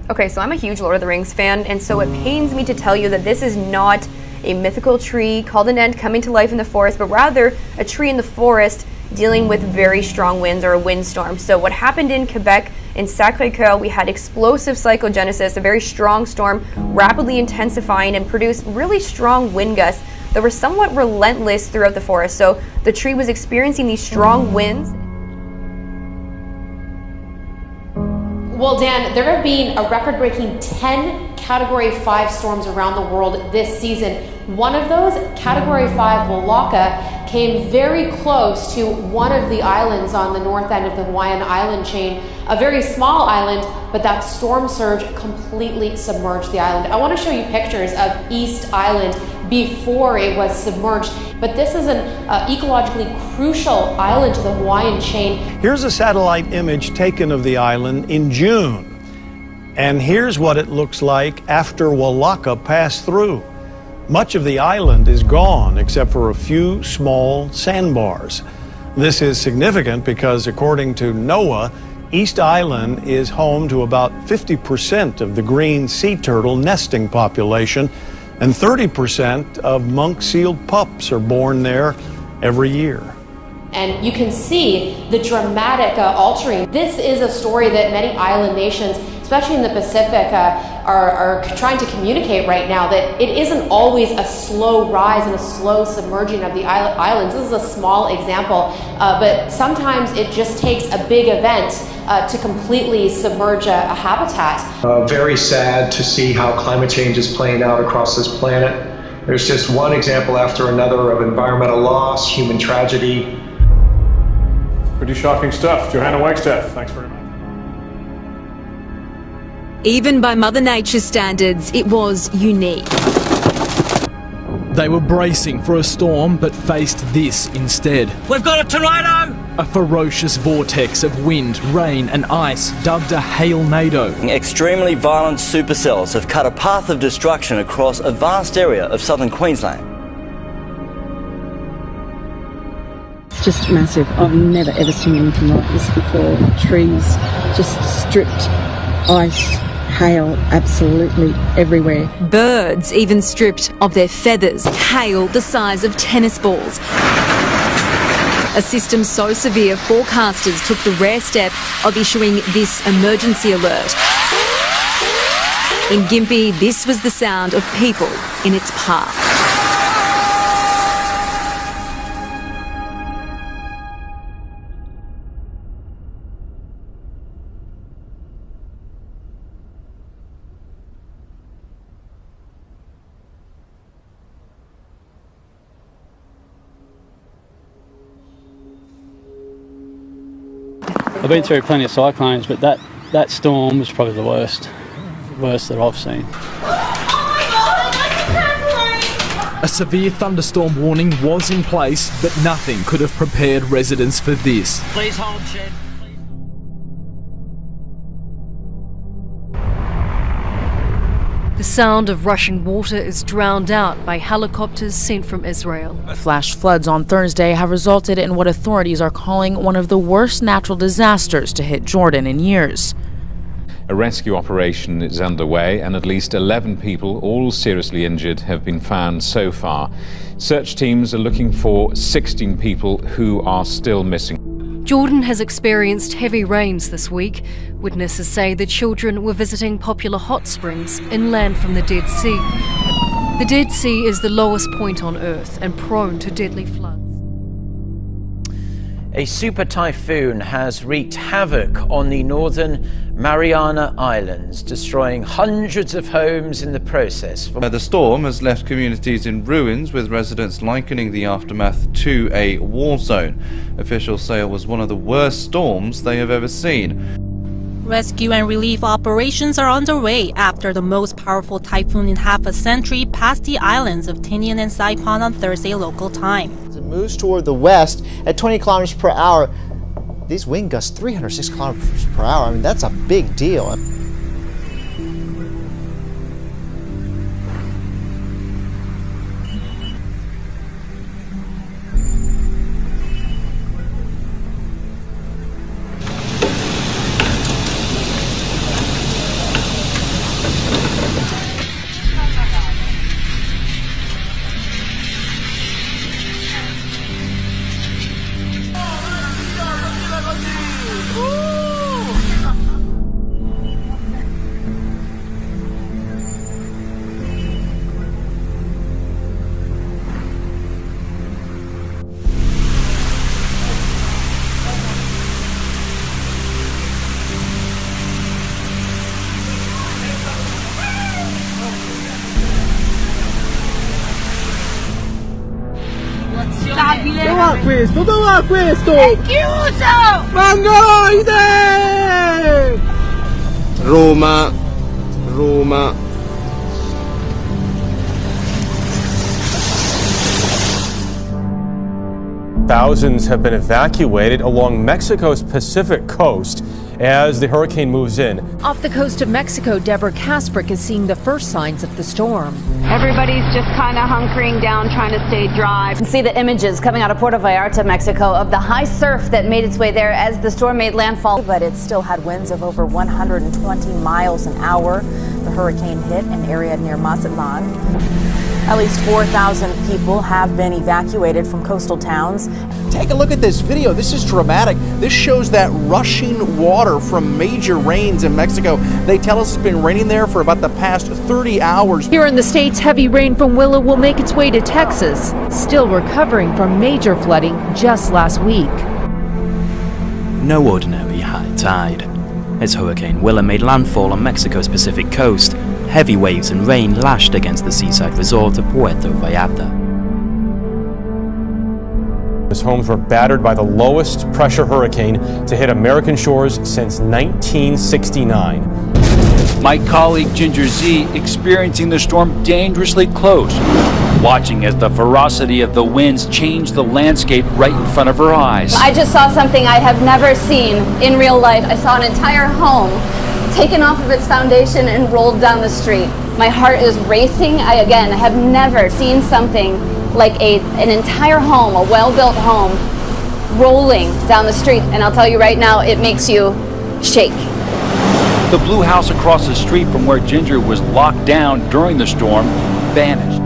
Okay, so I'm a huge Lord of the Rings fan, and so it pains me to tell you that this is not a mythical tree called an Ent coming to life in the forest, but rather a tree in the forest dealing with very strong winds or a windstorm. So what happened in Quebec, in Sacré-Cœur, we had explosive cyclogenesis, a very strong storm, rapidly intensifying and produced really strong wind gusts that were somewhat relentless throughout the forest. So the tree was experiencing these strong winds. Well, Dan, there have been a record-breaking 10 Category 5 storms around the world this season. One of those, Category 5 Walaka, came very close to one of the islands on the north end of the Hawaiian island chain, a very small island, but that storm surge completely submerged the island. I want to show you pictures of East Island before it was submerged, but this is an ecologically crucial island to the Hawaiian chain. Here's a satellite image taken of the island in June, and here's what it looks like after Walaka passed through. Much of the island is gone except for a few small sandbars. This is significant because, according to NOAA, East Island is home to about 50% of the green sea turtle nesting population, and 30% of monk-sealed pups are born there every year. And you can see the dramatic altering. This is a story that many island nations, especially in the Pacific, are trying to communicate right now, that it isn't always a slow rise and a slow submerging of the islands. This is a small example, but sometimes it just takes a big event to completely submerge a habitat. Very sad to see how climate change is playing out across this planet. There's just one example after another of environmental loss, human tragedy. Pretty shocking stuff. Johanna Wagstaff, thanks very much. Even by Mother Nature's standards, it was unique. They were bracing for a storm, but faced this instead. We've got a tornado! A ferocious vortex of wind, rain and ice, dubbed a hailnado. Extremely violent supercells have cut a path of destruction across a vast area of southern Queensland. It's just massive. I've never ever seen anything like this before. Trees just stripped, ice, hail absolutely everywhere. Birds even stripped of their feathers, hail the size of tennis balls. A system so severe, forecasters took the rare step of issuing this emergency alert. In Gympie, this was the sound of people in its path. I've been through plenty of cyclones, but that storm was probably the worst that I've seen. A severe thunderstorm warning was in place, but nothing could have prepared residents for this. Please hold, Shed. The sound of rushing water is drowned out by helicopters sent from Israel. Flash floods on Thursday have resulted in what authorities are calling one of the worst natural disasters to hit Jordan in years. A rescue operation is underway and at least 11 people, all seriously injured, have been found so far. Search teams are looking for 16 people who are still missing. Jordan has experienced heavy rains this week. Witnesses say the children were visiting popular hot springs inland from the Dead Sea. The Dead Sea is the lowest point on Earth and prone to deadly floods. A super typhoon has wreaked havoc on the northern Mariana Islands, destroying hundreds of homes in the process. The storm has left communities in ruins, with residents likening the aftermath to a war zone. Officials say it was one of the worst storms they have ever seen. Rescue and relief operations are underway after the most powerful typhoon in half a century passed the islands of Tinian and Saipan on Thursday local time. As it moves toward the west at 20 kilometers per hour, these wind gusts 306 kilometers per hour. I mean, that's a big deal. questo? Dove va questo? È chiuso! Mongoloide! Roma. Thousands have been evacuated along Mexico's Pacific coast as the hurricane moves in. Off the coast of Mexico, Deborah Kasprick is seeing the first signs of the storm. Everybody's just kind of hunkering down, trying to stay dry. You can see the images coming out of Puerto Vallarta, Mexico, of the high surf that made its way there as the storm made landfall. But it still had winds of over 120 miles an hour. The hurricane hit an area near Mazatlan. At least 4,000 people have been evacuated from coastal towns. Take a look at this video. This is dramatic. This shows that rushing water from major rains in Mexico. They tell us it's been raining there for about the past 30 hours. Here in the States, heavy rain from Willow will make its way to Texas, still recovering from major flooding just last week. No ordinary high tide. As Hurricane Willow made landfall on Mexico's Pacific coast, heavy waves and rain lashed against the seaside resort of Puerto Vallarta. His homes were battered by the lowest pressure hurricane to hit American shores since 1969. My colleague Ginger Z experiencing the storm dangerously close, watching as the ferocity of the winds changed the landscape right in front of her eyes. I just saw something I have never seen in real life. I saw an entire home taken off of its foundation and rolled down the street. My heart is racing. I have never seen something like an entire home, a well-built home, rolling down the street. And I'll tell you right now, it makes you shake. The blue house across the street from where Ginger was locked down during the storm vanished.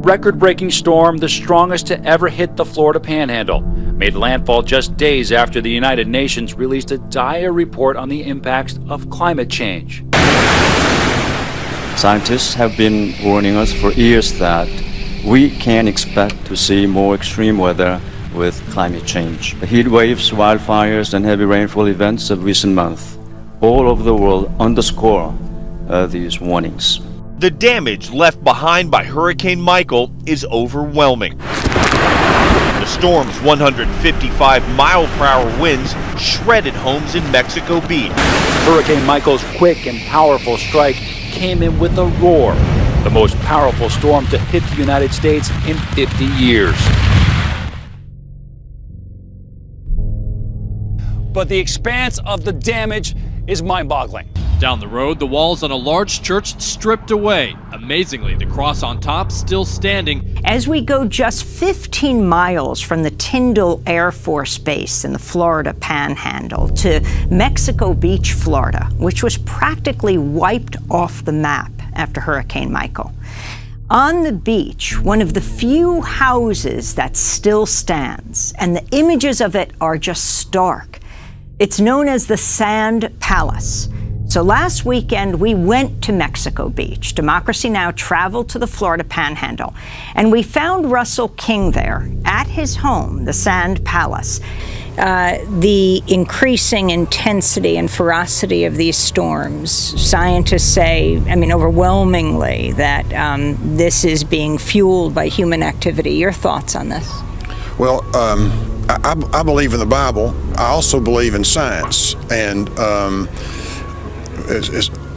Record-breaking storm, the strongest to ever hit the Florida Panhandle, made landfall just days after the United Nations released a dire report on the impacts of climate change. Scientists have been warning us for years that we can expect to see more extreme weather with climate change. The heat waves, wildfires, and heavy rainfall events of recent months all over the world underscore these warnings. The damage left behind by Hurricane Michael is overwhelming. The storm's 155-mile-per-hour winds shredded homes in Mexico Beach. Hurricane Michael's quick and powerful strike came in with a roar, the most powerful storm to hit the United States in 50 years. But the expanse of the damage is mind-boggling. Down the road, the walls on a large church stripped away. Amazingly, the cross on top still standing. As we go just 15 miles from the Tyndall Air Force Base in the Florida Panhandle to Mexico Beach, Florida, which was practically wiped off the map after Hurricane Michael. On the beach, one of the few houses that still stands, and the images of it are just stark. It's known as the Sand Palace. So last weekend, we went to Mexico Beach. Democracy Now! Traveled to the Florida Panhandle, and we found Russell King there at his home, the Sand Palace. The increasing intensity and ferocity of these storms, scientists say, overwhelmingly, that this is being fueled by human activity. Your thoughts on this? Well, I believe in the Bible. I also believe in science, and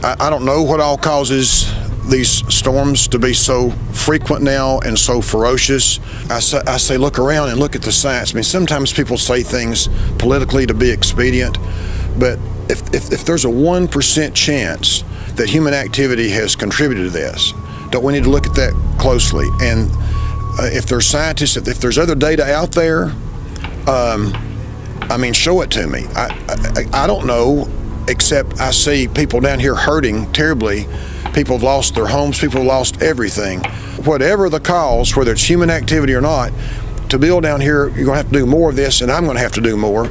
I don't know what all causes these storms to be so frequent now and so ferocious. I say look around and look at the science. Sometimes people say things politically to be expedient, but if there's a 1% chance that human activity has contributed to this, don't we need to look at that closely? And if there's scientists, if there's other data out there, show it to me. I don't know, except I see people down here hurting terribly. People have lost their homes, people have lost everything. Whatever the cause, whether it's human activity or not, to build down here, you're gonna have to do more of this, and I'm gonna have to do more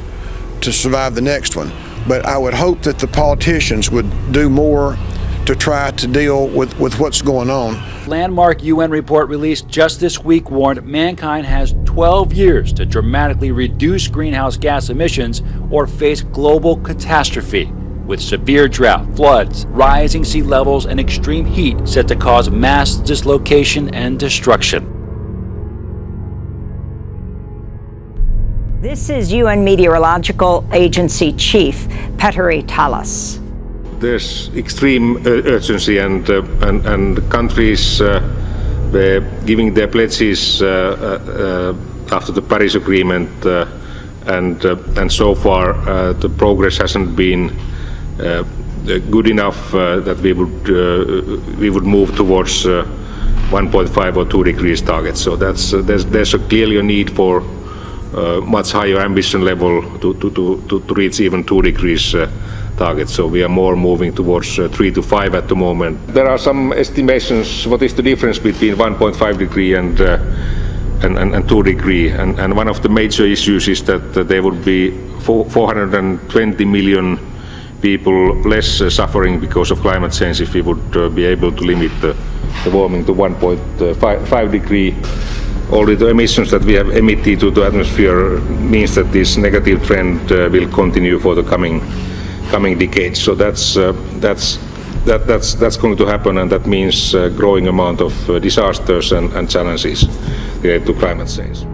to survive the next one. But I would hope that the politicians would do more to try to deal with what's going on. Landmark UN report released just this week warned mankind has 12 years to dramatically reduce greenhouse gas emissions or face global catastrophe, with severe drought, floods, rising sea levels, and extreme heat set to cause mass dislocation and destruction. This is UN Meteorological Agency Chief Petteri Talas. There's extreme urgency, and countries were giving their pledges after the Paris Agreement, and so far the progress hasn't been good enough that we would move towards 1.5 or 2 degrees target. So there's clearly a need for much higher ambition level to reach even 2 degrees target. So we are more moving towards 3 to 5 at the moment. There are some estimations what is the difference between 1.5 degree and 2 degree, and one of the major issues is that there would be 420 million people less suffering because of climate change if we would be able to limit the warming to 1.5 degree. Already the emissions that we have emitted to the atmosphere means that this negative trend will continue for the coming decades. So that's going to happen, and that means a growing amount of disasters and challenges related to climate change.